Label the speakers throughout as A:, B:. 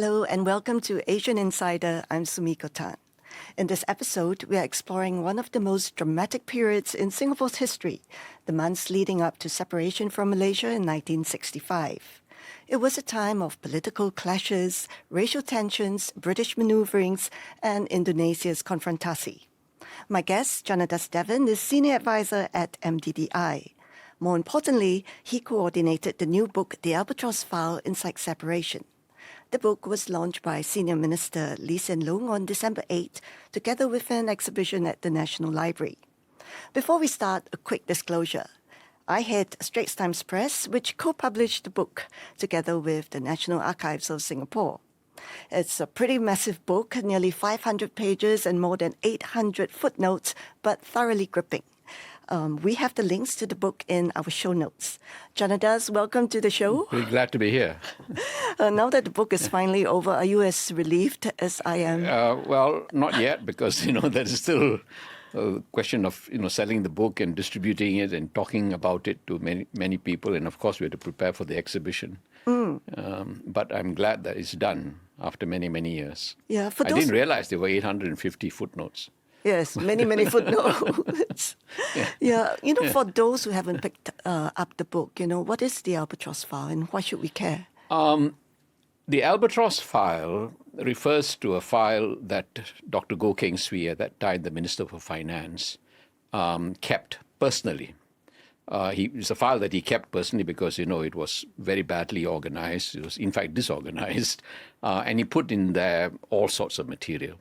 A: Hello and welcome to Asian Insider. I'm Sumiko Tan. In this episode, we are exploring one of the most dramatic periods in Singapore's history, the months leading up to separation from Malaysia in 1965. It was a time of political clashes, racial tensions, British maneuverings, and Indonesia's confrontasi. My guest, Janadas Devan, is Senior Advisor at MDDI. More importantly, he coordinated the new book, The Albatross File, Inside Separation. The book was launched by Senior Minister Loong on December 8, together with an exhibition at the National Library. Before we start, a quick disclosure. I head Straits Times Press, which co-published the book together with the National Archives of Singapore. It's a pretty massive book, nearly 500 pages and more than 800 footnotes, but thoroughly gripping. We have the links to the book in our show notes. Janadas, welcome to the show.
B: We're glad to be here.
A: Now that the book is finally over, are you as relieved as I am?
B: Well, not yet, because, there is still a question of, selling the book and distributing it and talking about it to many, many people. And, of course, we had to prepare for the exhibition. But I'm glad that it's done after many, many years.
A: Yeah,
B: I didn't realize there were 850 footnotes.
A: Yes, many, many footnotes. For those who haven't picked up the book, what is the Albatross File and why should we care?
B: The Albatross File refers to a file that Dr. Goh Keng Swee, at that time the Minister for Finance, kept personally. It's a file that he kept personally because, it was very badly organized. It was, in fact, disorganized. And he put in there all sorts of material.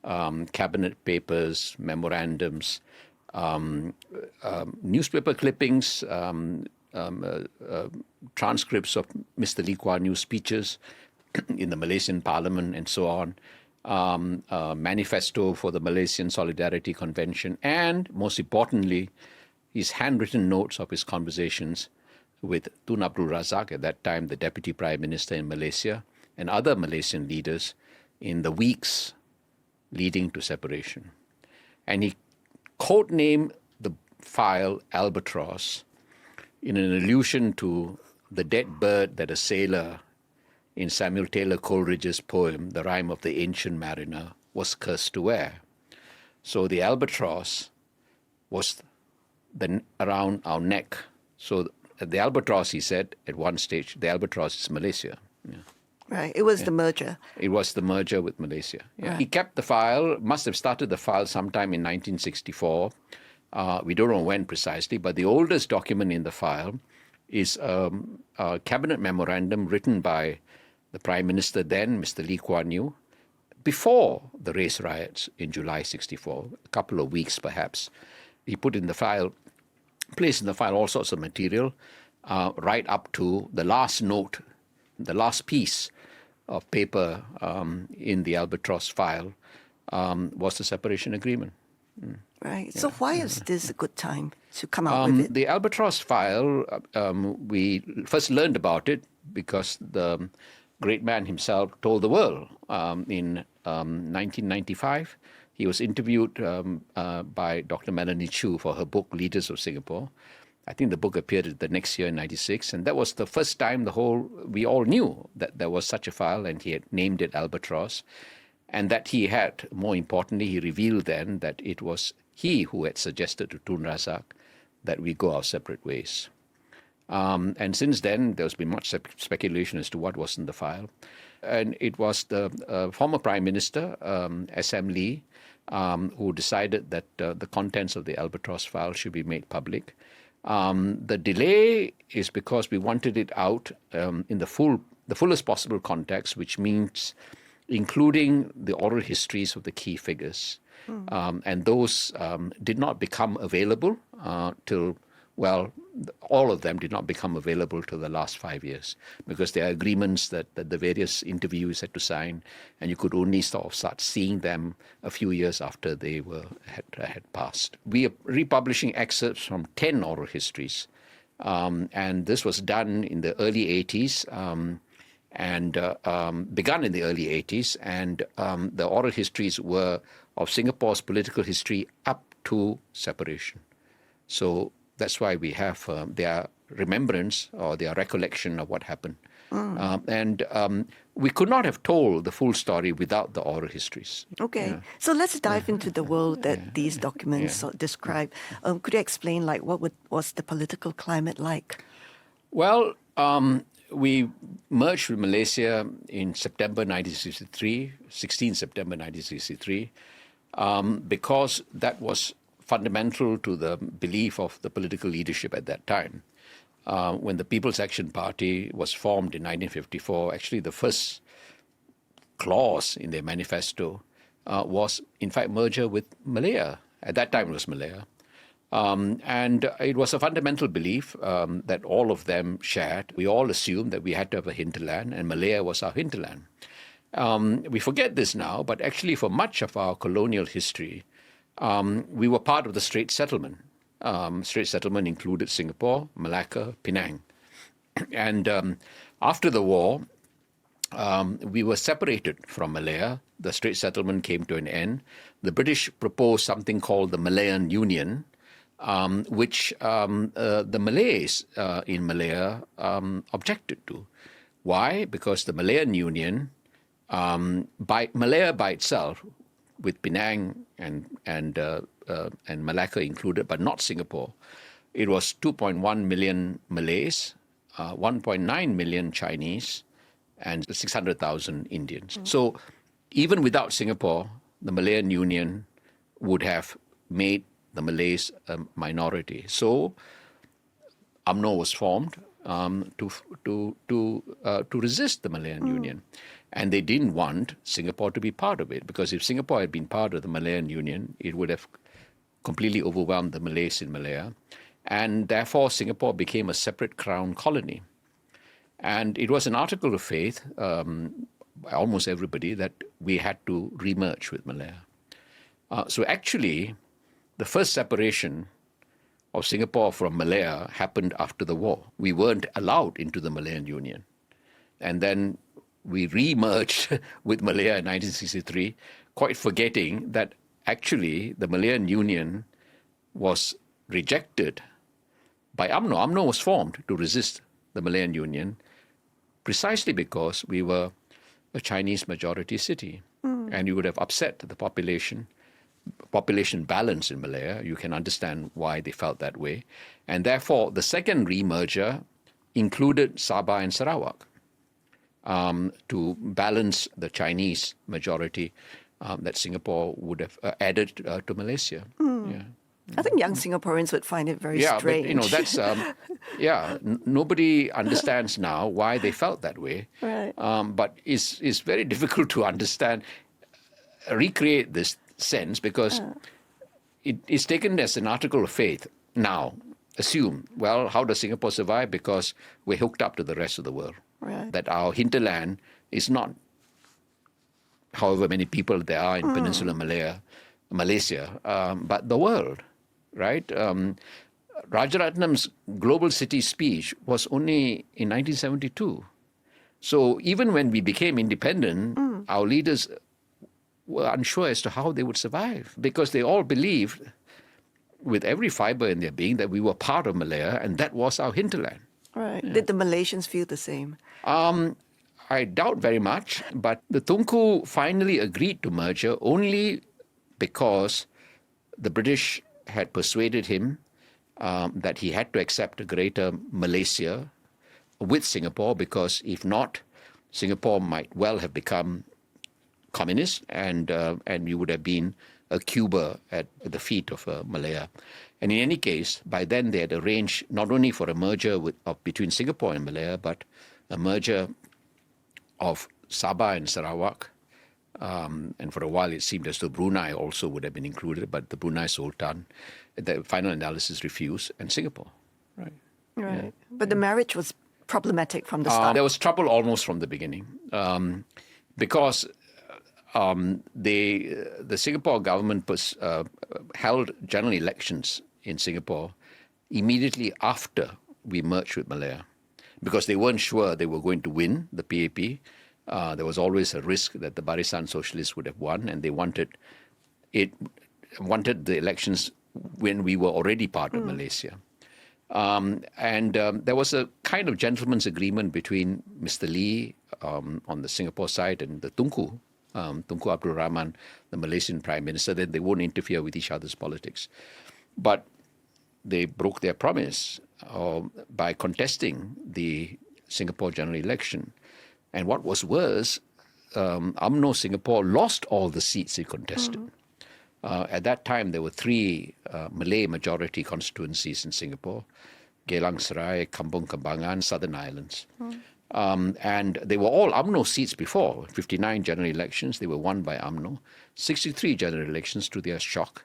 B: Cabinet papers, memorandums, newspaper clippings, transcripts of Mr. Lee Kuan Yew speeches in the Malaysian Parliament and so on, manifesto for the Malaysian Solidarity Convention, and most importantly, his handwritten notes of his conversations with Tun Abdul Razak, at that time the Deputy Prime Minister in Malaysia, and other Malaysian leaders in the weeks leading to separation. And he codenamed the file Albatross in an allusion to the dead bird that a sailor in Samuel Taylor Coleridge's poem, The Rime of the Ancient Mariner, was cursed to wear. So the albatross was around our neck. So the albatross, he said at one stage, the albatross is Malaysia. Yeah.
A: Right, it was the merger.
B: It was the merger with Malaysia. Yeah.
A: Right.
B: He kept the file, must have started the file sometime in 1964. We don't know when precisely, but the oldest document in the file is a cabinet memorandum written by the Prime Minister then, Mr. Lee Kuan Yew, before the race riots in July 64, a couple of weeks perhaps. He placed in the file all sorts of material, right up to the last note, the last piece of paper in the Albatross File was the separation agreement.
A: Right. Yeah. So why is this a good time to come out with it?
B: The Albatross File, we first learned about it because the great man himself told the world in 1995. He was interviewed by Dr. Melanie Chu for her book, Leaders of Singapore. I think the book appeared the next year in 96, and that was the first time we all knew that there was such a file, and he had named it Albatross, and that he had, more importantly, he revealed then that it was he who had suggested to Tun Razak that we go our separate ways. And since then, there's been much speculation as to what was in the file. And it was the former Prime Minister, S.M. Lee, who decided that the contents of the Albatross File should be made public. The delay is because we wanted it out in the fullest possible context, which means including the oral histories of the key figures. And those did not become available till, all of them did not become available till the last 5 years, because there are agreements that the various interviewees had to sign, and you could only start seeing them a few years after they had passed. We are republishing excerpts from 10 oral histories, and this was done in the early 80s, and begun in the early 80s, and the oral histories were of Singapore's political history up to separation. So that's why we have, they are remembrance or their recollection of what happened. And we could not have told the full story without the oral histories.
A: Okay, so let's dive into the world that these documents describe. Could you explain, like, was the political climate like?
B: Well, we merged with Malaysia in September 1963, 16 September 1963, because that was fundamental to the belief of the political leadership at that time. When the People's Action Party was formed in 1954, actually the first clause in their manifesto was, in fact, merger with Malaya. At that time, it was Malaya. And it was a fundamental belief that all of them shared. We all assumed that we had to have a hinterland, and Malaya was our hinterland. We forget this now, but actually for much of our colonial history, we were part of the Straits Settlement. Straits Settlement included Singapore, Malacca, Penang. And after the war, we were separated from Malaya. The Straits Settlement came to an end. The British proposed something called the Malayan Union, which the Malays in Malaya objected to. Why? Because the Malayan Union, Malaya by itself, with Penang and Malacca included, but not Singapore, it was 2.1 million Malays, 1.9 million Chinese, and 600,000 Indians. So even without Singapore, the Malayan Union would have made the Malays a minority. So Umno was formed to resist the Malayan Union. And they didn't want Singapore to be part of it, because if Singapore had been part of the Malayan Union, it would have completely overwhelmed the Malays in Malaya. And therefore, Singapore became a separate crown colony. And it was an article of faith by almost everybody that we had to remerge with Malaya. So actually, the first separation of Singapore from Malaya happened after the war. We weren't allowed into the Malayan Union. And then we re-merged with Malaya in 1963, quite forgetting that actually the Malayan Union was rejected by Umno. Umno was formed to resist the Malayan Union precisely because we were a Chinese majority city. And you would have upset the population balance in Malaya. You can understand why they felt that way. And therefore, the second re-merger included Sabah and Sarawak to balance the Chinese majority that Singapore would have added to Malaysia. Yeah.
A: I think young Singaporeans would find it very strange.
B: But, that's, nobody understands now why they felt that way.
A: Right.
B: But it's very difficult to understand, recreate this sense, because it is taken as an article of faith now. Assume, well, how does Singapore survive? Because we're hooked up to the rest of the world.
A: Right.
B: That our hinterland is not however many people there are in Peninsular Malaysia, but the world, right? Rajaratnam's Global City speech was only in 1972. So even when we became independent, our leaders were unsure as to how they would survive, because they all believed with every fiber in their being that we were part of Malaya and that was our hinterland.
A: Right. Yeah. Did the Malaysians feel the same?
B: I doubt very much, but the Tunku finally agreed to merger only because the British had persuaded him that he had to accept a greater Malaysia with Singapore, because if not, Singapore might well have become communist, and you would have been a Cuba at the feet of Malaya. And in any case, by then they had arranged not only for a merger between Singapore and Malaya, but a merger of Sabah and Sarawak. And for a while it seemed as though Brunei also would have been included, but the Brunei Sultan, the final analysis refused, and Singapore. Right.
A: Right.
B: Yeah.
A: But the marriage was problematic from the start.
B: There was trouble almost from the beginning, because the Singapore government held general elections in Singapore immediately after we merged with Malaya, because they weren't sure they were going to win the PAP. There was always a risk that the Barisan Socialists would have won, and they wanted the elections when we were already part of Malaysia. There was a kind of gentleman's agreement between Mr. Lee on the Singapore side and the Tunku Abdul Rahman, the Malaysian Prime Minister, that they won't interfere with each other's politics. But they broke their promise by contesting the Singapore general election. And what was worse, Umno Singapore lost all the seats it contested. At that time, there were 3 Malay majority constituencies in Singapore: Geylang Serai, Kampong Kembangan, Southern Islands. And they were all UMNO seats before. 59 general elections, they were won by UMNO. 63 general elections, to their shock,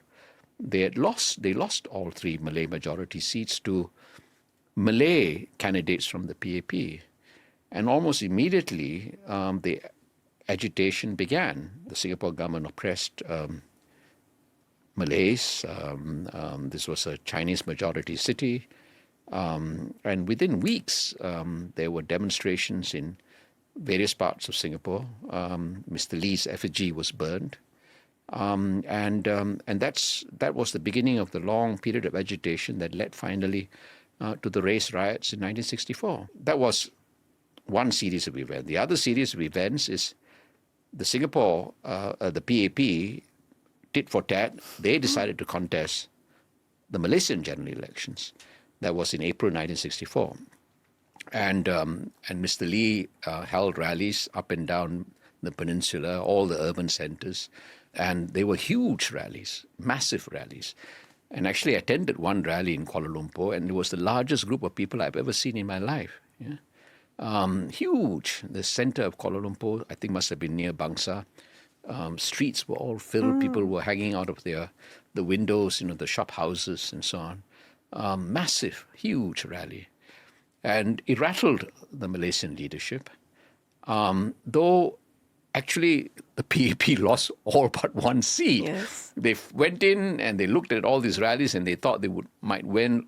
B: they lost all 3 Malay majority seats to Malay candidates from the PAP. And almost immediately, the agitation began. The Singapore government oppressed Malays. This was a Chinese majority city. And within weeks, there were demonstrations in various parts of Singapore. Mr. Lee's effigy was burned. And that was the beginning of the long period of agitation that led finally to the race riots in 1964. That was one series of events. The other series of events is the Singapore, the PAP, tit for tat. They decided to contest the Malaysian general elections. That was in April 1964. And Mr. Lee held rallies up and down the peninsula, all the urban centers. And they were huge rallies, massive rallies. And actually I attended one rally in Kuala Lumpur, and it was the largest group of people I've ever seen in my life. Yeah? Huge. The center of Kuala Lumpur, I think, must have been near Bangsa. Streets were all filled. People were hanging out of the windows, the shop houses and so on. Massive, huge rally. And it rattled the Malaysian leadership, though actually the PAP lost all but one seat.
A: Yes.
B: They went in and they looked at all these rallies and they thought they might win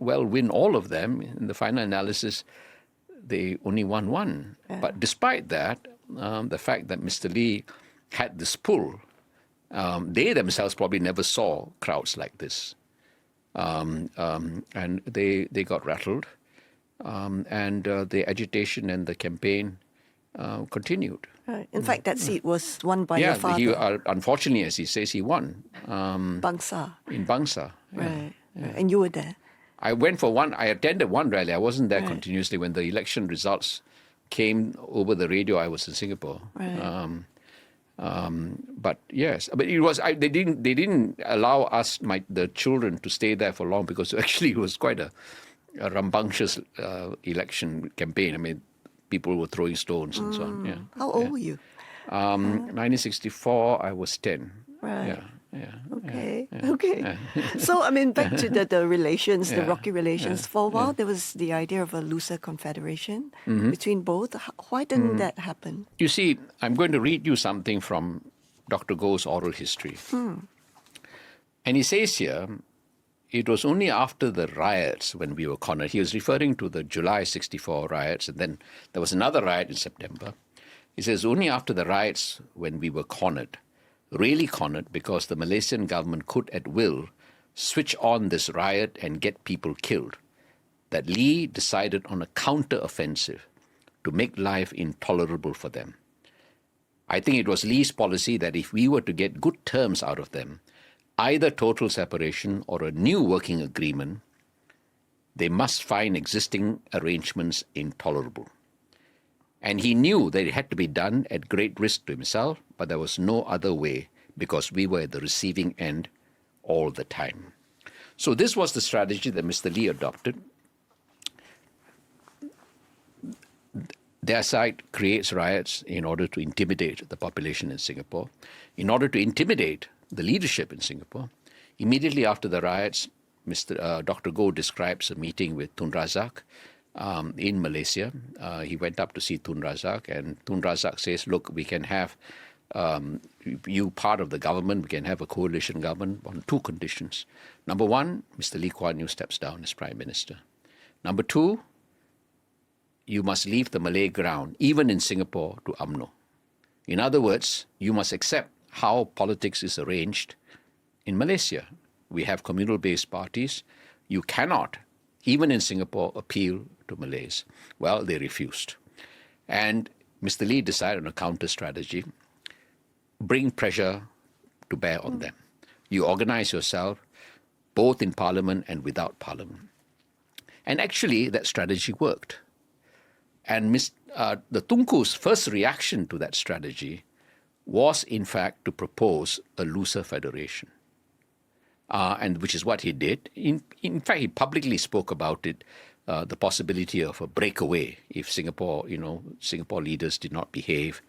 B: all of them. In the final analysis, they only won one. Yeah. But despite that, the fact that Mr. Lee had this pull, they themselves probably never saw crowds like this. And they got rattled, and the agitation and the campaign continued.
A: Right. In fact, that seat was won by your father.
B: Yeah, unfortunately, as he says, he won.
A: Bangsa.
B: In Bangsa. Yeah.
A: Right. Yeah. And you were there.
B: I attended one rally. I wasn't there continuously. When the election results came over the radio, I was in Singapore.
A: Right.
B: But yes, but it was they didn't allow us, the children, to stay there for long, because actually it was quite a rambunctious election campaign. I mean, people were throwing stones and so on. Yeah.
A: How old were you?
B: 1964, I was 10.
A: Right.
B: Yeah.
A: Okay. So, I mean, back to the relations, the rocky relations. For a while, there was the idea of a looser confederation between both. Why didn't that happen?
B: You see, I'm going to read you something from Dr. Goh's oral history. And he says here, it was only after the riots when we were cornered. He was referring to the July 64 riots, and then there was another riot in September. He says, only after the riots when we were cornered, really cornered, because the Malaysian government could at will switch on this riot and get people killed, that Lee decided on a counter-offensive to make life intolerable for them. I think it was Lee's policy that if we were to get good terms out of them, either total separation or a new working agreement, they must find existing arrangements intolerable. And he knew that it had to be done at great risk to himself, but there was no other way, because we were at the receiving end all the time. So this was the strategy that Mr. Lee adopted. Their side creates riots in order to intimidate the population in Singapore, in order to intimidate the leadership in Singapore. Immediately after the riots, Dr. Goh describes a meeting with Tun Razak in Malaysia. He went up to see Tun Razak, and Tun Razak says, look, we can have you part of the government, we can have a coalition government on 2 conditions. Number 1, Mr. Lee Kuan Yew steps down as Prime Minister. Number 2, you must leave the Malay ground, even in Singapore, to UMNO. In other words, you must accept how politics is arranged in Malaysia. We have communal-based parties. You cannot, even in Singapore, appeal to Malays? Well, they refused. And Mr. Lee decided on a counter strategy, bring pressure to bear on them. You organize yourself both in Parliament and without Parliament. And actually, that strategy worked. And the Tunku's first reaction to that strategy was, in fact, to propose a looser federation, and which is what he did. In fact, he publicly spoke about it, the possibility of a breakaway if Singapore leaders did not behave.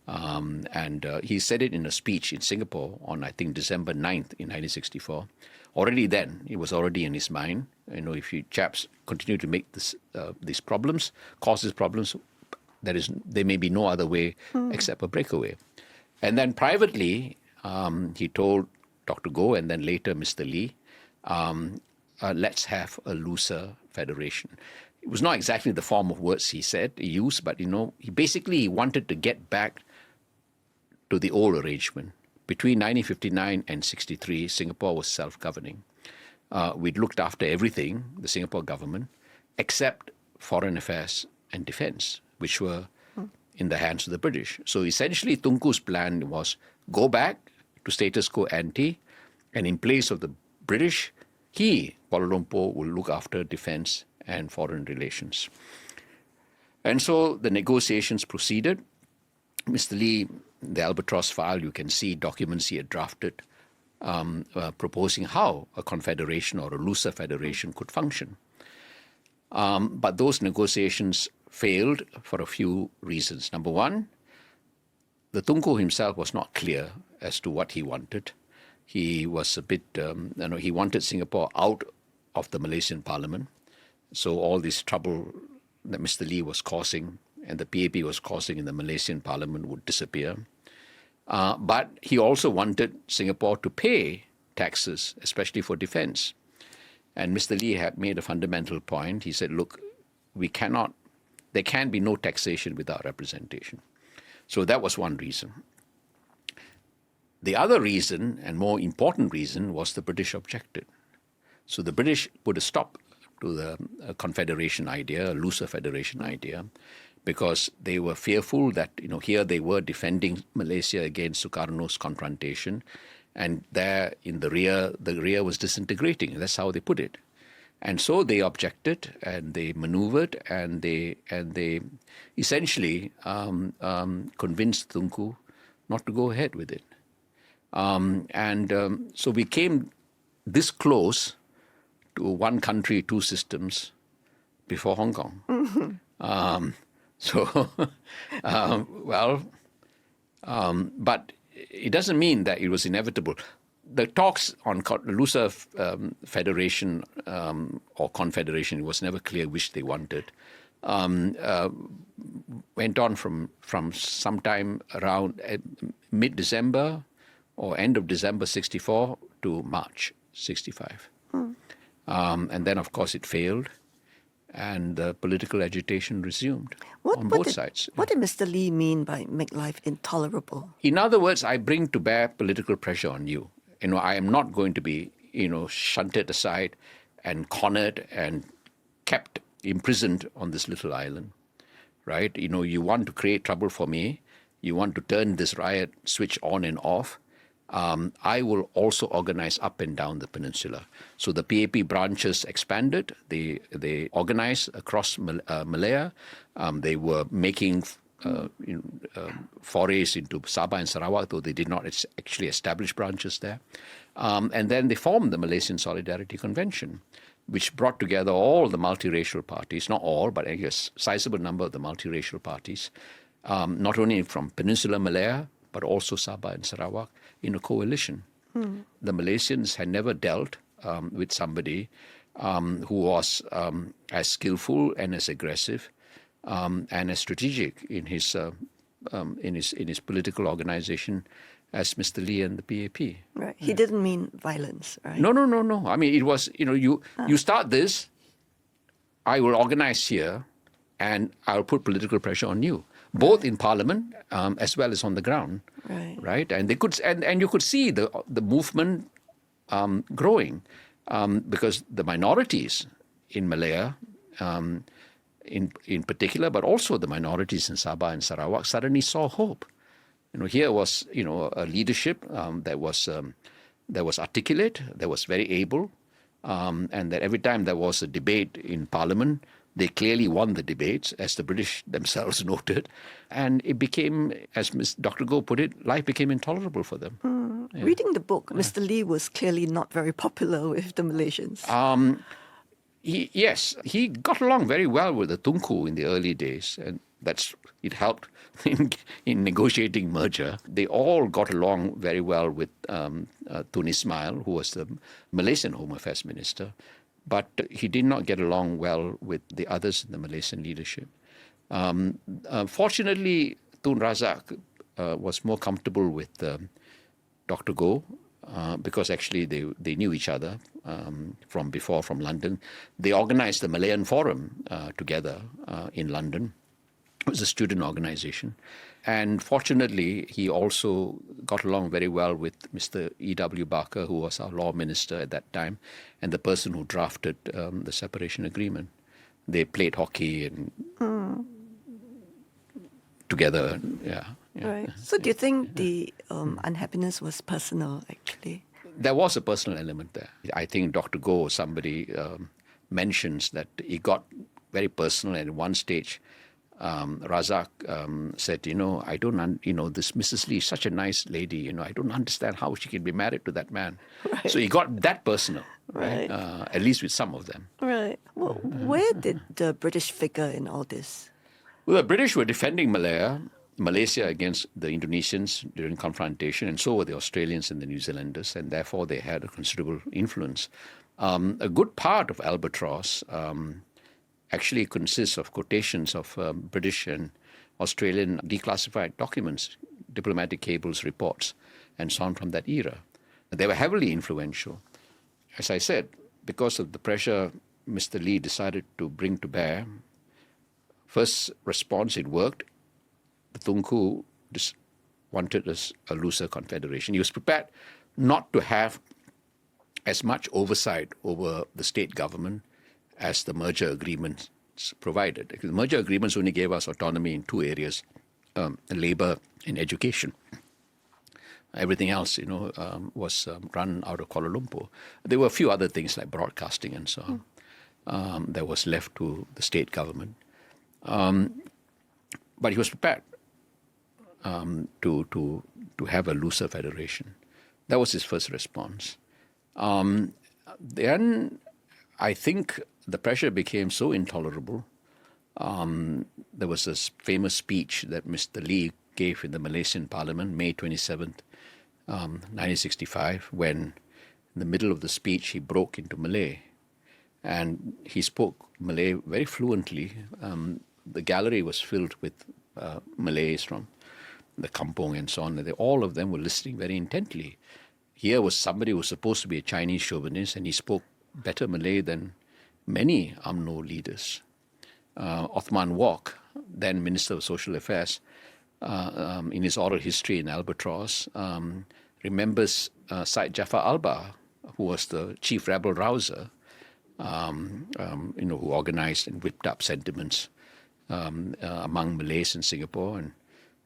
B: And he said it in a speech in Singapore on, I think, December 9th in 1964. Already then, it was already in his mind. If you chaps continue to make these problems, cause these problems, there may be no other way except a breakaway. And then privately, he told Dr. Goh and then later Mr. Lee, let's have a looser federation. It was not exactly the form of words he used, but he basically wanted to get back to the old arrangement. Between 1959 and 63, Singapore was self-governing. We'd looked after everything, the Singapore government, except foreign affairs and defense, which were in the hands of the British. So essentially, Tunku's plan was go back to status quo ante, and in place of the British, he, Kuala Lumpur, will look after defense and foreign relations. And so the negotiations proceeded. Mr. Lee, the Albatross File, you can see documents he had drafted proposing how a confederation or a looser federation could function. But those negotiations failed for a few reasons. Number one, the Tunku himself was not clear as to what he wanted. He was a bit, he wanted Singapore out of the Malaysian Parliament. So all this trouble that Mr. Lee was causing and the PAP was causing in the Malaysian Parliament would disappear. But he also wanted Singapore to pay taxes, especially for defense. And Mr. Lee had made a fundamental point. He said, look, there can be no taxation without representation. So that was one reason. The other reason, and more important reason, was the British objected. So the British put a stop to the confederation idea, a looser federation idea, because they were fearful that, here they were defending Malaysia against Sukarno's confrontation, and there in the rear was disintegrating. That's how they put it. And so they objected, and they maneuvered, and they essentially convinced Tunku not to go ahead with it. So we came this close to one country, two systems before Hong Kong. Mm-hmm. But it doesn't mean that it was inevitable. The talks on looser federation or confederation, it was never clear which they wanted, went on from sometime around mid-December or end of December 64 to March 65. And then, of course, it failed, and the political agitation resumed on both sides.
A: What did Mr. Lee mean by make life intolerable?
B: In other words, I bring to bear political pressure on you. I am not going to be, shunted aside and cornered and kept imprisoned on this little island, right? You want to create trouble for me. You want to turn this riot switch on and off. I will also organize up and down the peninsula. So the PAP branches expanded. They organized across Malaya. They were making forays into Sabah and Sarawak, though they did not actually establish branches there. And then they formed the Malaysian Solidarity Convention, which brought together all the multiracial parties, not all, but a sizable number of the multiracial parties, not only from Peninsular Malaya, but also Sabah and Sarawak, in a coalition. The Malaysians had never dealt with somebody who was as skillful and as aggressive and as strategic in his political organization as Mr. Lee and the PAP.
A: Right. He didn't mean violence, right?
B: No. I mean, it was, you start this, I will organize here, and I'll put political pressure on you, both in Parliament as well as on the ground. Right. And they could, and you could see the movement growing because the minorities in Malaya, in particular, but also the minorities in Sabah and Sarawak suddenly saw hope. Here was a leadership that was articulate, that was very able, and that every time there was a debate in Parliament, they clearly won the debates, as the British themselves noted, and it became, as Dr. Goh put it, life became intolerable for them.
A: Yeah. Reading the book, Mr. Lee was clearly not very popular with the Malaysians.
B: He got along very well with the Tunku in the early days, and it helped in negotiating merger. They all got along very well with Tun Ismail, who was the Malaysian Home Affairs Minister, but he did not get along well with the others in the Malaysian leadership. Fortunately, Tun Razak was more comfortable with Dr. Goh, because actually they knew each other from before, from London. They organized the Malayan Forum together in London. It was a student organization. And fortunately, he also got along very well with Mr. E.W. Barker, who was our law minister at that time, and the person who drafted the separation agreement. They played hockey and together, yeah.
A: Right. So do you think the unhappiness was personal, actually?
B: There was a personal element there. I think Dr. Goh, somebody mentions that it got very personal, and at one stage, Razak said, I don't, this Mrs. Lee is such a nice lady, I don't understand how she can be married to that man.
A: Right.
B: So he got that personal,
A: right?
B: At least with some of them.
A: Right. Well, where did the British figure in all this?
B: Well, the British were defending Malaysia against the Indonesians during confrontation, and so were the Australians and the New Zealanders, and therefore they had a considerable influence. A good part of Albatross actually consists of quotations of British and Australian declassified documents, diplomatic cables, reports, and so on from that era. They were heavily influential. As I said, because of the pressure Mr. Lee decided to bring to bear, first response, it worked. The Tunku wanted a looser confederation. He was prepared not to have as much oversight over the state government as the merger agreements provided. Because the merger agreements only gave us autonomy in two areas, labor and education. Everything else, was run out of Kuala Lumpur. There were a few other things like broadcasting and so on that was left to the state government. But he was prepared to have a looser federation. That was his first response. Then I think the pressure became so intolerable. There was this famous speech that Mr. Lee gave in the Malaysian Parliament, May 27th, 1965, when in the middle of the speech he broke into Malay. And he spoke Malay very fluently. The gallery was filled with Malays from the kampong and so on. All of them were listening very intently. Here was somebody who was supposed to be a Chinese chauvinist, and he spoke better Malay than many Umno leaders. Othman Wok, then Minister of Social Affairs, in his oral history in Albatross, remembers Syed Jafar Alba, who was the chief rebel rouser, who organized and whipped up sentiments among Malays in Singapore,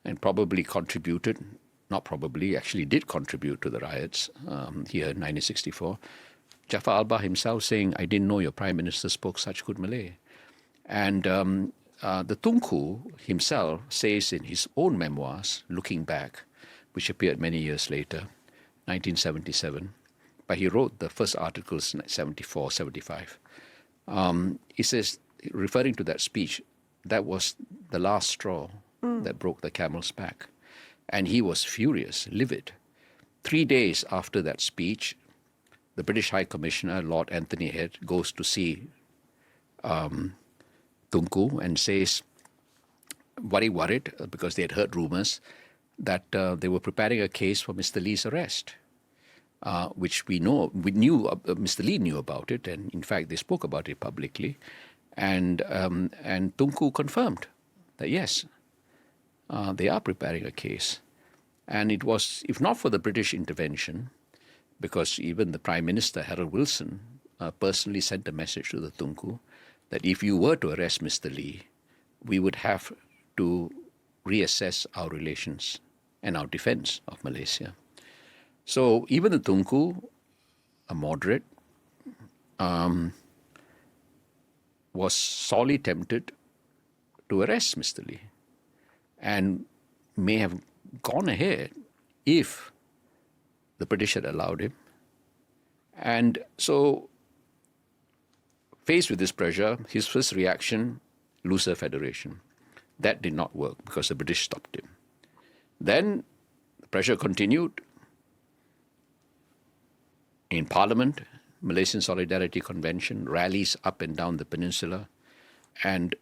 B: and probably contributed, not probably, actually did contribute to the riots here in 1964. Jafar Alba himself saying, I didn't know your Prime Minister spoke such good Malay. And the Tunku himself says in his own memoirs, looking back, which appeared many years later, 1977, but he wrote the first articles in 74, 75. He says, referring to that speech, that was the last straw that broke the camel's back. And he was furious, livid. 3 days after that speech, the British High Commissioner, Lord Anthony Head, goes to see Tunku and says, worried, because they had heard rumors that they were preparing a case for Mr. Lee's arrest, which we knew, Mr. Lee knew about it, and in fact they spoke about it publicly. And Tunku confirmed that yes, they are preparing a case. And it was, if not for the British intervention, because even the Prime Minister, Harold Wilson, personally sent a message to the Tunku that if you were to arrest Mr. Lee, we would have to reassess our relations and our defense of Malaysia. So even the Tunku, a moderate, was sorely tempted to arrest Mr. Lee and may have gone ahead if the British had allowed him. And so, faced with this pressure, his first reaction, looser federation. That did not work because the British stopped him. Then the pressure continued. In Parliament, Malaysian Solidarity Convention, rallies up and down the peninsula, and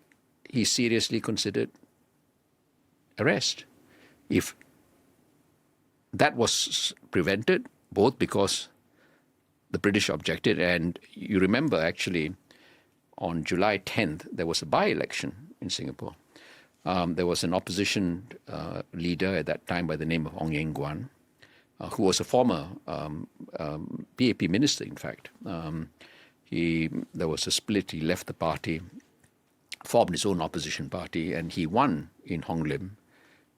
B: he seriously considered arrest. If that was prevented, both because the British objected, and you remember actually on July 10th, there was a by-election in Singapore. There was an opposition leader at that time by the name of Ong Eng Guan, who was a former PAP minister, in fact. There was a split. He left the party, formed his own opposition party, and he won in Hong Lim.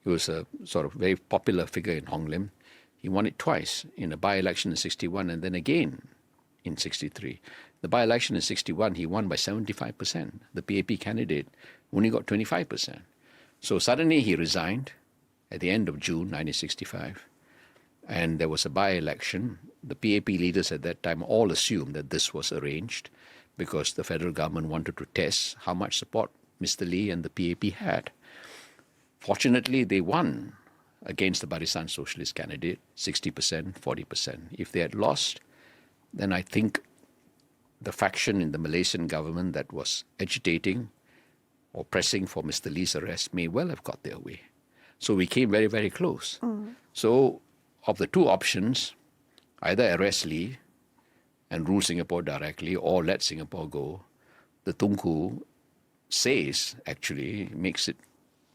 B: He was a sort of very popular figure in Hong Lim. He won it twice, in a by-election in 61 and then again in 63. The by-election in 61, he won by 75%. The PAP candidate only got 25%. So suddenly he resigned at the end of June 1965, and there was a by-election. The PAP leaders at that time all assumed that this was arranged because the federal government wanted to test how much support Mr. Lee and the PAP had. Fortunately, they won against the Barisan Socialist candidate, 60%, 40%. If they had lost, then I think the faction in the Malaysian government that was agitating or pressing for Mr. Lee's arrest may well have got their way. So we came very, very close. So of the two options, either arrest Lee and rule Singapore directly or let Singapore go, the Tunku says, actually,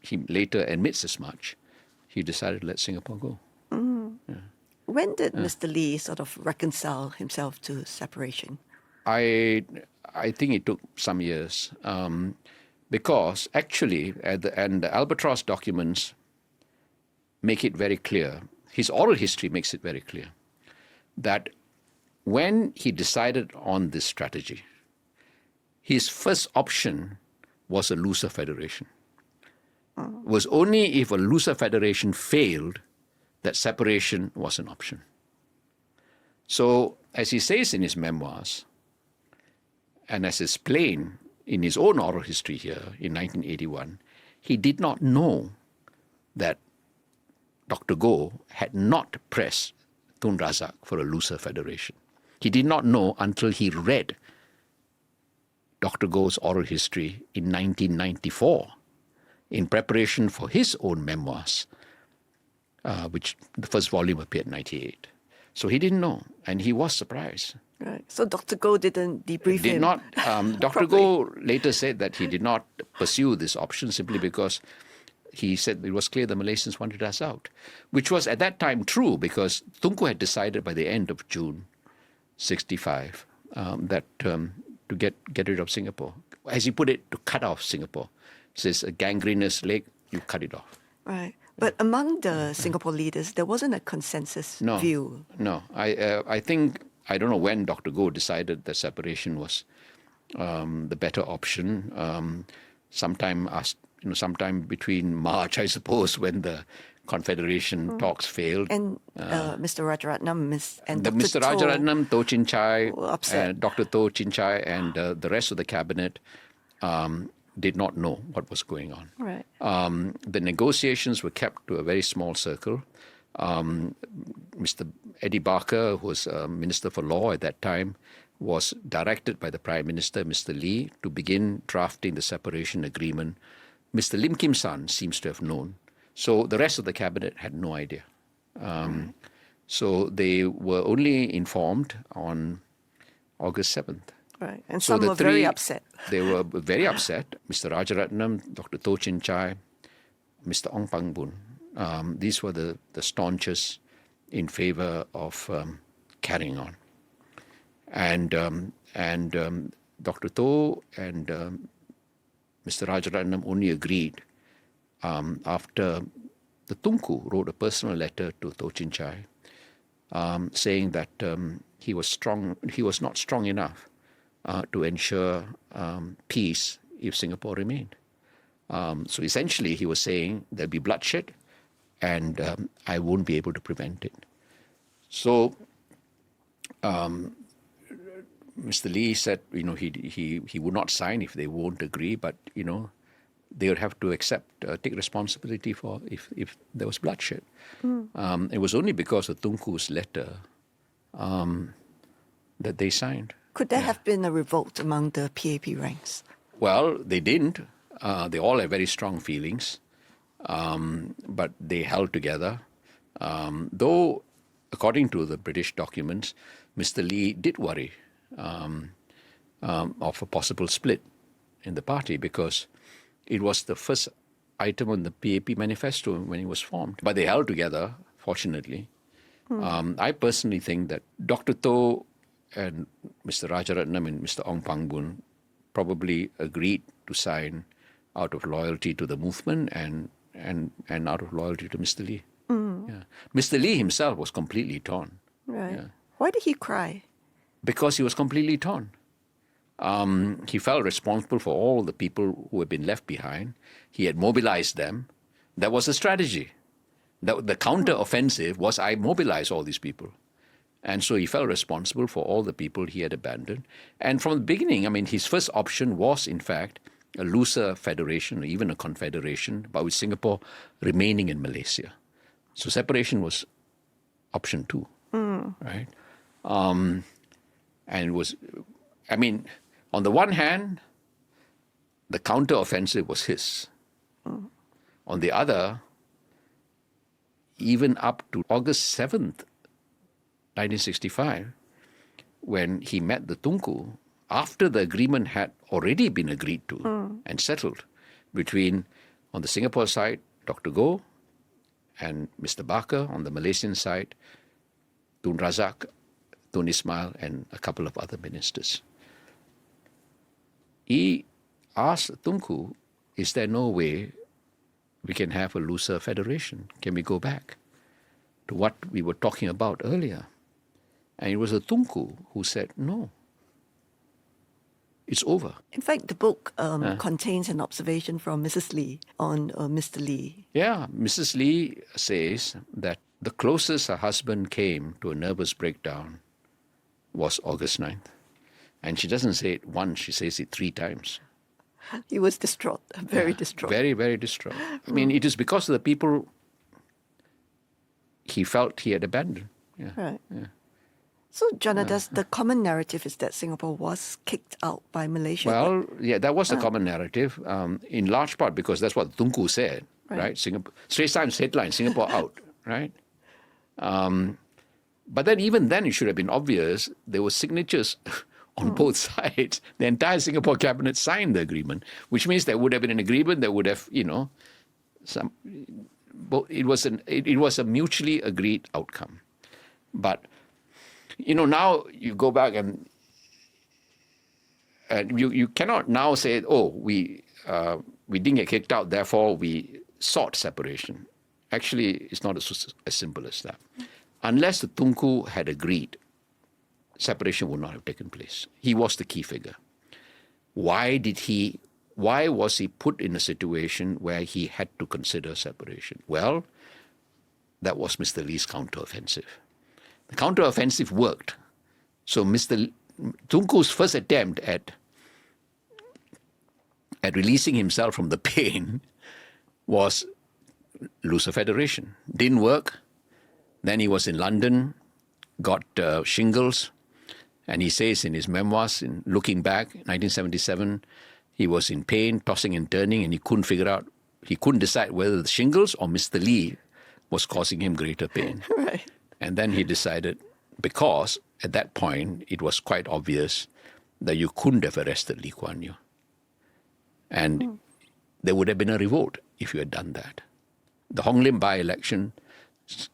B: he later admits as much, he decided to let Singapore go.
A: When did Mr. Lee sort of reconcile himself to separation?
B: I think it took some years because actually, and the Albatross documents make it very clear, his oral history makes it very clear, that when he decided on this strategy, his first option was a looser federation. It was only if a looser federation failed that separation was an option. So, as he says in his memoirs, and as is plain in his own oral history here in 1981, he did not know that Dr. Goh had not pressed Tun Razak for a looser federation. He did not know until he read Dr. Goh's oral history in 1994 in preparation for his own memoirs, which the first volume appeared in 1998. So he didn't know, and he was surprised.
A: Right. So Dr. Goh didn't debrief him.
B: Did not. Dr. Goh later said that he did not pursue this option simply because he said it was clear the Malaysians wanted us out, which was at that time true because Tunku had decided by the end of June 65 that to get rid of Singapore. As he put it, to cut off Singapore. He says a gangrenous leg, you cut it off.
A: Right. But among the Singapore leaders, there wasn't a consensus view.
B: No. I think, I don't know when Dr. Goh decided that separation was the better option. Sometime between March, I suppose, when the Confederation talks failed.
A: And Mr. Rajaratnam and Dr.
B: Mr. Rajaratnam, Toh Chin Chai,
A: upset.
B: Dr. Toh Chin Chai, and the rest of the cabinet did not know what was going on.
A: Right.
B: The negotiations were kept to a very small circle. Mr. Eddie Barker, who was Minister for Law at that time, was directed by the Prime Minister, Mr. Lee, to begin drafting the separation agreement. Mr. Lim Kim San seems to have known. So the rest of the cabinet had no idea. So they were only informed on August 7th.
A: Right. And so some were very upset.
B: They were very upset. Mr. Rajaratnam, Dr. Toh Chin Chai, Mr. Ong Pang Boon. These were the staunchest in favor of carrying on. And And Dr. Toh and Mr. Rajaratnam only agreed after the Tunku wrote a personal letter to Toh Chin Chai saying that he was not strong enough to ensure peace if Singapore remained. So essentially he was saying there'll be bloodshed and I won't be able to prevent it. So Mr. Lee said, he would not sign if they won't agree, but, they would have to take responsibility for if there was bloodshed. It was only because of Tunku's letter that they signed.
A: Could there have been a revolt among the PAP ranks?
B: Well, they didn't. They all had very strong feelings, but they held together. Though, according to the British documents, Mr. Lee did worry of a possible split in the party because it was the first item on the PAP manifesto when it was formed. But they held together, fortunately. I personally think that Dr. Toh and Mr. Rajaratnam and Mr. Ong Pang Boon probably agreed to sign out of loyalty to the movement and out of loyalty to Mr. Lee. Yeah. Mr. Lee himself was completely torn.
A: Right.
B: Yeah.
A: Why did he cry?
B: Because he was completely torn. He felt responsible for all the people who had been left behind. He had mobilized them. That was the strategy. The counter-offensive was, I mobilize all these people. And so he felt responsible for all the people he had abandoned. And from the beginning, his first option was, in fact, a looser federation or even a confederation, but with Singapore remaining in Malaysia. So separation was option 2, right? And it was, on the one hand, the counter-offensive was his. On the other, even up to August 7th, 1965, when he met the Tunku, after the agreement had already been agreed to and settled between, on the Singapore side, Dr. Goh and Mr. Barker, on the Malaysian side, Tun Razak, Tun Ismail, and a couple of other ministers. He asked Tunku, is there no way we can have a looser federation? Can we go back to what we were talking about earlier? And it was the Tunku who said, no, it's over.
A: In fact, the book contains an observation from Mrs. Lee on Mr. Lee.
B: Yeah, Mrs. Lee says that the closest her husband came to a nervous breakdown was August 9th. And she doesn't say it once, she says it 3 times.
A: He was distraught, very distraught.
B: Very, very distraught. It is because of the people he felt he had abandoned. Yeah.
A: Right.
B: Yeah.
A: So, Janadas, the common narrative is that Singapore was kicked out by Malaysia.
B: Well, yeah, that was the common narrative, in large part because that's what Tunku said, right? Straits Times headline, Singapore out, right? But then even then it should have been obvious there were signatures on both sides. The entire Singapore cabinet signed the agreement, which means there would have been an agreement that would have, it was a mutually agreed outcome. But now you go back and you cannot now say, we didn't get kicked out, therefore we sought separation. Actually, it's not as simple as that. Unless the Tunku had agreed, separation would not have taken place. He was the key figure. Why was he put in a situation where he had to consider separation? Well, that was Mr. Lee's counteroffensive. The counteroffensive worked. So Mr. Tunku's first attempt at releasing himself from the pain was looser federation. Didn't work. Then he was in London, got shingles, and he says in his memoirs, in looking back, 1977, he was in pain, tossing and turning, and he couldn't decide whether the shingles or Mr. Lee was causing him greater pain.
A: Right.
B: And then he decided, because at that point it was quite obvious that you couldn't have arrested Lee Kuan Yew. And there would have been a revolt if you had done that. The Hong Lim by-election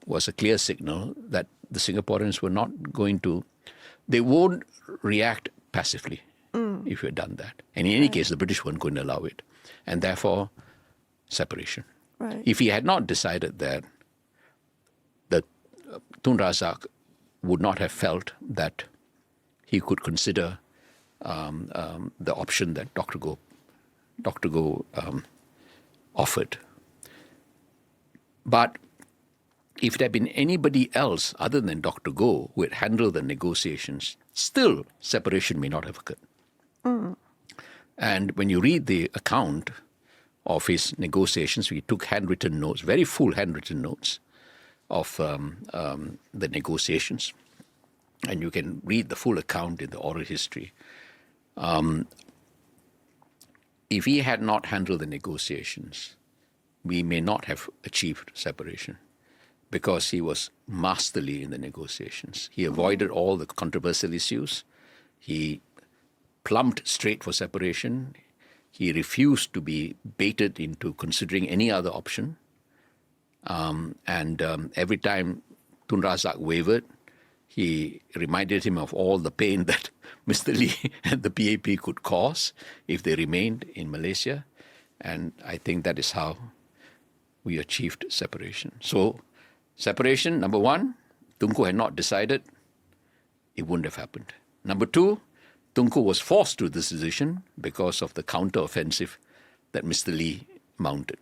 B: was a clear signal that the Singaporeans were not going to, they won't react passively if you had done that. And in any case, the British weren't going to allow it. And therefore, separation.
A: Right.
B: If he had not decided that, the Tun Razak would not have felt that he could consider the option that Dr. Goh offered. But if it had been anybody else other than Dr. Goh who had handled the negotiations, still separation may not have occurred. And when you read the account of his negotiations, we took handwritten notes, very full handwritten notes of the negotiations. And you can read the full account in the oral history. If he had not handled the negotiations, we may not have achieved separation because he was masterly in the negotiations. He avoided all the controversial issues. He plumped straight for separation. He refused to be baited into considering any other option. Every time Tun Razak wavered, he reminded him of all the pain that Mr. Lee and the PAP could cause if they remained in Malaysia. And I think that is how we achieved separation. So, separation, number one, Tunku had not decided, it wouldn't have happened. Number two, Tunku was forced to this decision because of the counter-offensive that Mr. Lee mounted.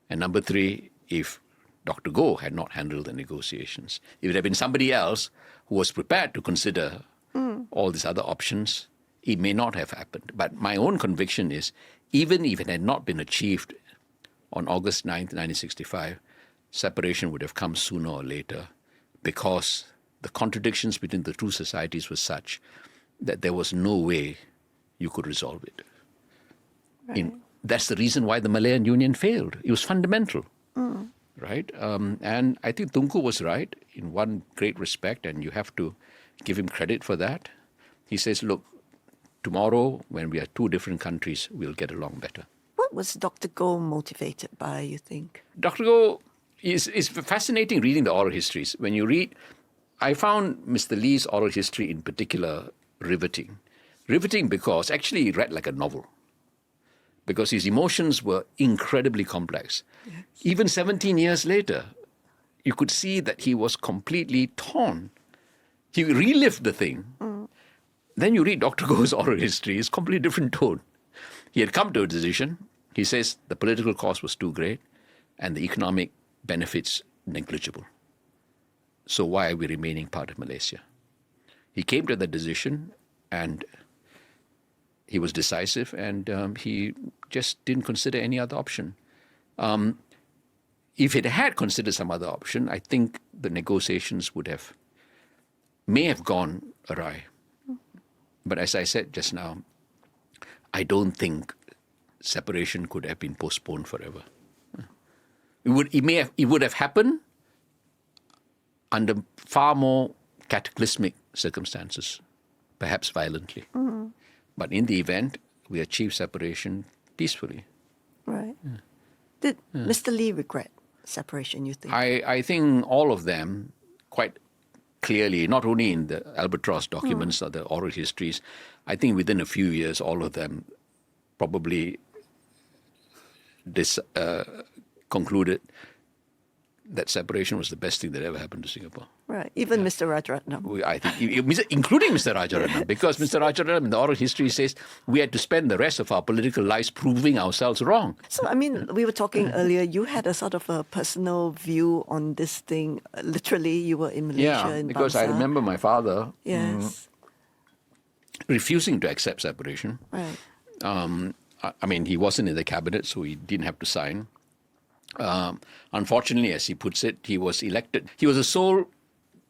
B: And number three, if Dr. Goh had not handled the negotiations, if it had been somebody else who was prepared to consider all these other options, it may not have happened. But my own conviction is, even if it had not been achieved on August 9th, 1965, separation would have come sooner or later because the contradictions between the two societies were such that there was no way you could resolve it.
A: Right.
B: That's the reason why the Malayan Union failed. It was fundamental, right? And I think Tunku was right in one great respect, and you have to give him credit for that. He says, look, tomorrow when we are two different countries, we'll get along better.
A: What was Dr. Goh motivated by, you think?
B: Dr. Goh is fascinating reading the oral histories. When you read, I found Mr. Lee's oral history in particular riveting. Riveting because actually he read like a novel. Because his emotions were incredibly complex. Yes. Even 17 years later, you could see that he was completely torn. He relived the thing. Then you read Dr. Goh's oral history, it's a completely different tone. He had come to a decision. He says the political cost was too great and the economic benefits negligible. So why are we remaining part of Malaysia? He came to the decision and he was decisive and he just didn't consider any other option. If it had considered some other option, I think the negotiations may have gone awry. But as I said just now, I don't think separation could have been postponed forever. It would have happened under far more cataclysmic circumstances, perhaps violently. But in the event, we achieved separation peacefully.
A: Right. Did Mr. Lee regret separation, you think?
B: I think all of them quite clearly, not only in the Albatross documents or the oral histories, I think within a few years, all of them probably concluded that separation was the best thing that ever happened to Singapore.
A: Right. Even Mr. Rajaratnam.
B: I think, including Mr. Rajaratnam, because Mr. Rajaratnam in the oral history says we had to spend the rest of our political lives proving ourselves wrong.
A: So, I mean, we were talking earlier, you had a sort of a personal view on this thing. Literally, you were in Malaysia, in
B: because I
A: Bangsa.
B: remember my father refusing to accept separation.
A: Right.
B: I mean, he wasn't in the cabinet, so he didn't have to sign. Unfortunately, as he puts it, he was elected. He was the sole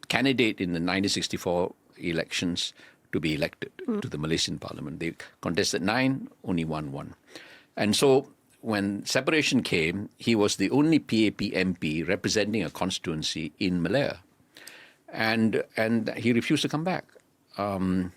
B: candidate in the 1964 elections to be elected to the Malaysian parliament. They contested 9, only won. And so when separation came, he was the only PAP MP representing a constituency in Malaya. And he refused to come back. And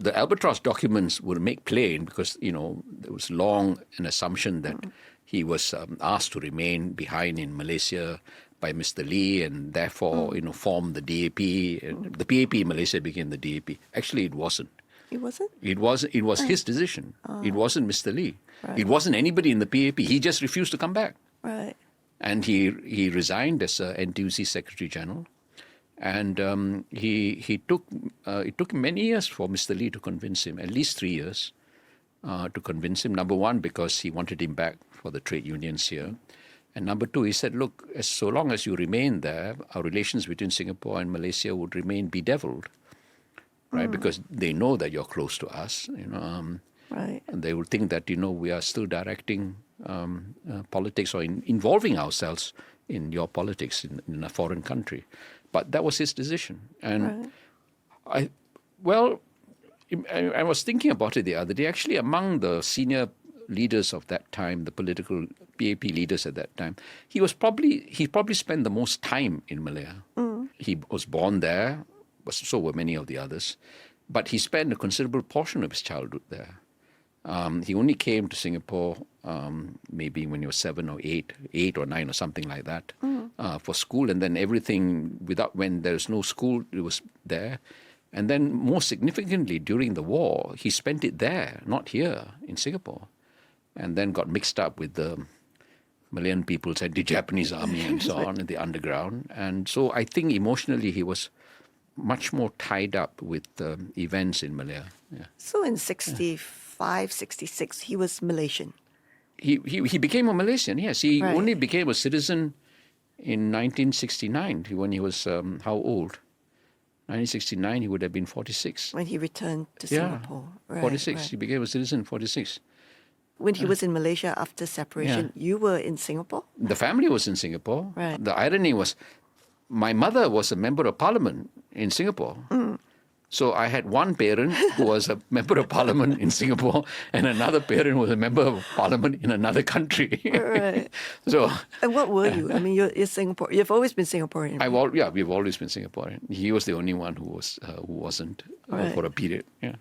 B: the Albatross documents would make plain because, there was long an assumption that he was asked to remain behind in Malaysia by Mr. Lee and therefore, form the DAP. The PAP in Malaysia became the DAP. Actually, it wasn't.
A: It wasn't?
B: It was his decision. It wasn't Mr. Lee.
A: Right.
B: It wasn't anybody in the PAP. He just refused to come back.
A: Right.
B: And he resigned as NTUC Secretary General. And it took many years for Mr. Lee to convince him, at least 3 years, to convince him. Number one, because he wanted him back for the trade unions here. And number two, he said, look, so long as you remain there, our relations between Singapore and Malaysia would remain bedeviled, right? Because they know that you're close to us,
A: Right.
B: and they would think that, we are still directing politics or involving ourselves in your politics in a foreign country. But that was his decision. And I was thinking about it the other day. Actually, among the senior leaders of that time, the political PAP leaders at that time, he probably spent the most time in Malaya. He was born there, so were many of the others, but he spent a considerable portion of his childhood there. He only came to Singapore maybe when he was 7 or 8 or 9 or something like that for school, and then everything when there's no school, it was there. And then more significantly, during the war, he spent it there, not here in Singapore, and then got mixed up with the Malayan People's Anti-Japanese Army and so on in the underground. And so I think emotionally he was much more tied up with events in Malaya. Yeah.
A: So in 65, 66, he was Malaysian.
B: He became a Malaysian, yes. He
A: Right.
B: only became a citizen in 1969, when he was, how old? 1969, he would have been 46.
A: When he returned to Singapore. Right,
B: 46.
A: right.
B: He became a citizen in 46.
A: When he was in Malaysia after separation, you were in Singapore?
B: The family was in Singapore.
A: Right.
B: The irony was, my mother was a member of parliament in Singapore. So I had one parent who was a member of parliament in Singapore, and another parent who was a member of parliament in another country.
A: Right.
B: So,
A: And what were you? I mean, you're Singapore. You've always been Singaporean.
B: we've always been Singaporean. He was the only one who wasn't
A: Right.
B: for a period. Yeah.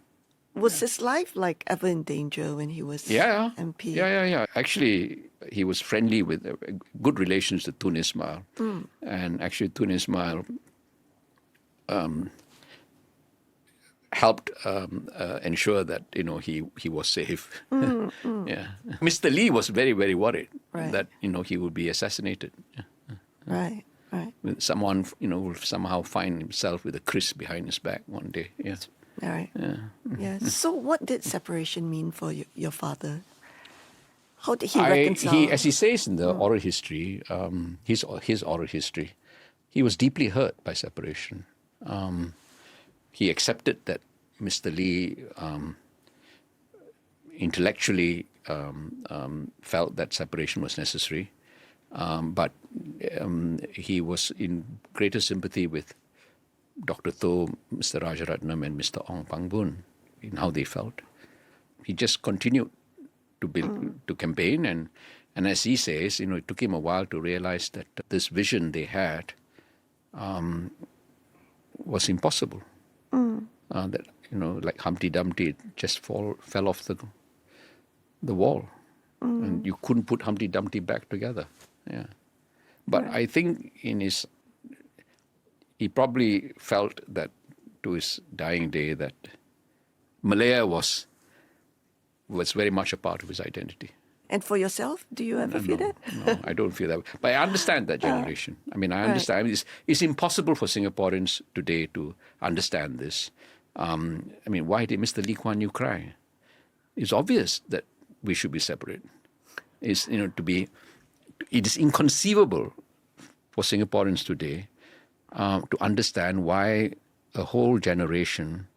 A: Was his life ever in danger when he was
B: Yeah.
A: MP?
B: Yeah. Actually, he was friendly with good relations to Tun Ismail. And actually, Tun Ismail helped ensure that he was safe. Yeah, Mr. Lee was very, very worried that he would be assassinated.
A: Right.
B: Someone will somehow find himself with a kriss behind his back one day. Yeah.
A: All right. Yeah. So what did separation mean for your father? How did he reconcile?
B: As he says in the oral history, his oral history, he was deeply hurt by separation. He accepted that Mr. Lee intellectually felt that separation was necessary, but he was in greater sympathy with Dr. Tho, Mr. Rajaratnam, and Mr. Ong Pang Boon in how they felt. He just continued to campaign, and as he says, it took him a while to realize that this vision they had was impossible. That like Humpty Dumpty, just fell off the wall, and you couldn't put Humpty Dumpty back together. Yeah, but I think he probably felt that to his dying day that Malaya was very much a part of his identity.
A: And for yourself, do you ever feel that?
B: No, I don't feel that. But I understand that generation. I mean, I understand. I mean, it's impossible for Singaporeans today to understand this. I mean, why did Mr. Lee Kuan Yew cry? It's obvious that we should be separate. It is inconceivable for Singaporeans today to understand why a whole generation,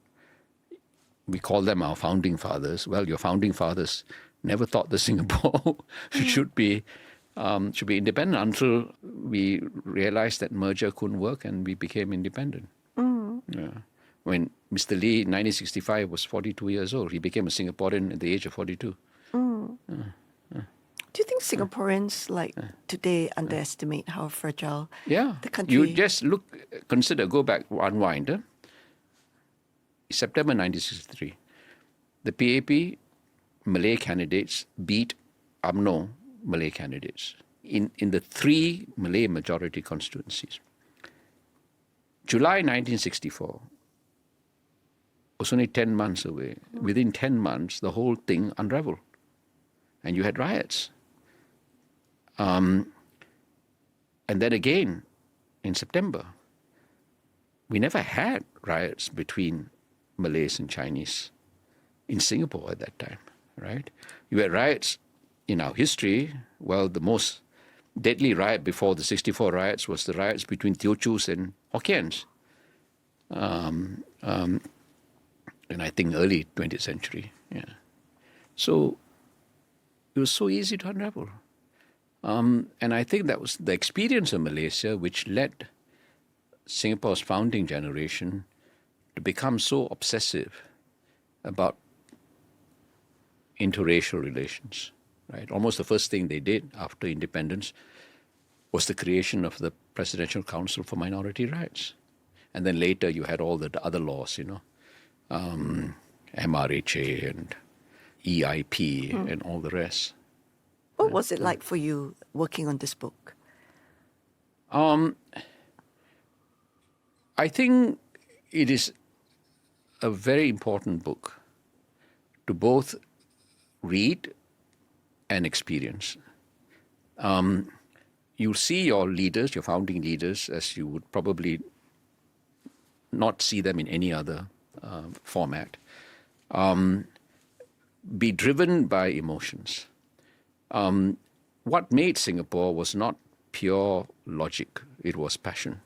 B: we call them our founding fathers. Well, your founding fathers never thought that Singapore should be independent until we realized that merger couldn't work and we became independent. Yeah. When Mr. Lee in 1965 was 42 years old, he became a Singaporean at the age of 42.
A: Do you think Singaporeans today underestimate how fragile the country?
B: You just go back, unwind. September 1963, the PAP Malay candidates beat Umno Malay candidates in the 3 Malay majority constituencies. July 1964, was only 10 months away. Within 10 months, the whole thing unraveled. And you had riots. And then again, in September, we never had riots between Malays and Chinese in Singapore at that time, right? You had riots in our history. Well, the most deadly riot before the 64 riots was the riots between Teochews and Hokkiens. And I think early 20th century, yeah. So it was so easy to unravel. And I think that was the experience of Malaysia which led Singapore's founding generation to become so obsessive about interracial relations, right? Almost the first thing they did after independence was the creation of the Presidential Council for Minority Rights. And then later you had all the other laws, MRHA and EIP and all the rest.
A: What was it like for you working on this book?
B: I think it is a very important book to both read and experience. You'll see your leaders, your founding leaders, as you would probably not see them in any other format, be driven by emotions. What made Singapore was not pure logic, it was passion.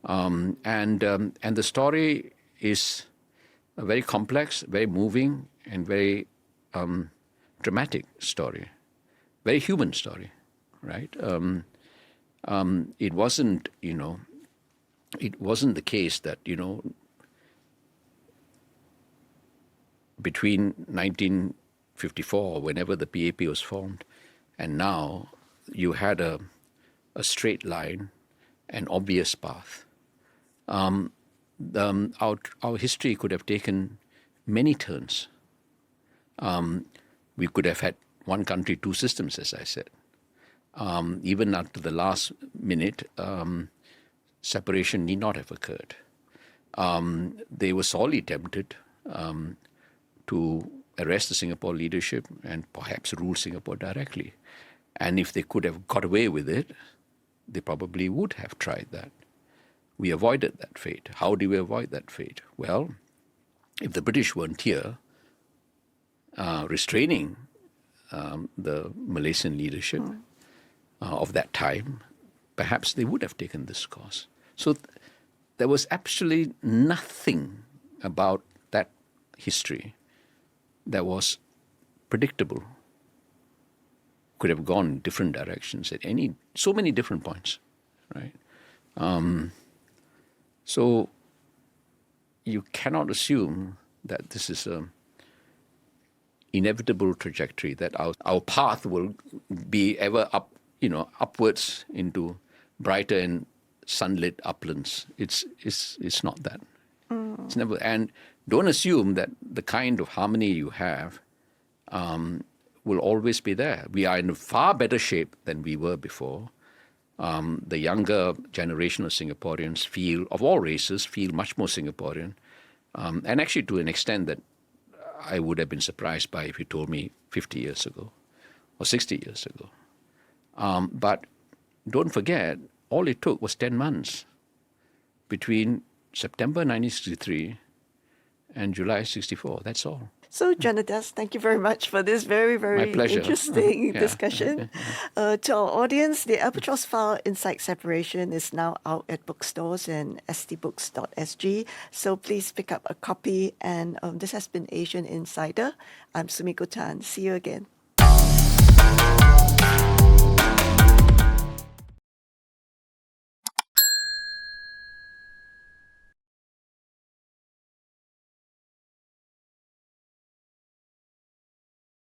B: And the story is a very complex, very moving, and very dramatic story, very human story, right? It wasn't, it wasn't the case that, between 1954, whenever the PAP was formed, and now you had a straight line, an obvious path. Our history could have taken many turns. We could have had one country, two systems, as I said. Even up to the last minute, separation need not have occurred. They were sorely tempted to arrest the Singapore leadership and perhaps rule Singapore directly. And if they could have got away with it, they probably would have tried that. We avoided that fate. How do we avoid that fate? Well, if the British weren't here restraining the Malaysian leadership of that time, perhaps they would have taken this course. So there was absolutely nothing about that history that was predictable. Could have gone in different directions at so many different points, right? So you cannot assume that this is an inevitable trajectory, that our path will be ever up, upwards into brighter and sunlit uplands. It's not that. It's never. And don't assume that the kind of harmony you have will always be there. We are in a far better shape than we were before. The younger generation of Singaporeans of all races, feel much more Singaporean. And actually to an extent that I would have been surprised by if you told me 50 years ago or 60 years ago. But don't forget, all it took was 10 months between September 1963 and July 64. That's all.
A: So, Janadas, thank you very much for this very, very interesting discussion. To our audience, the Albatross File Inside Separation is now out at bookstores and stbooks.sg. So please pick up a copy. And this has been Asian Insider. I'm Sumiko Tan. See you again.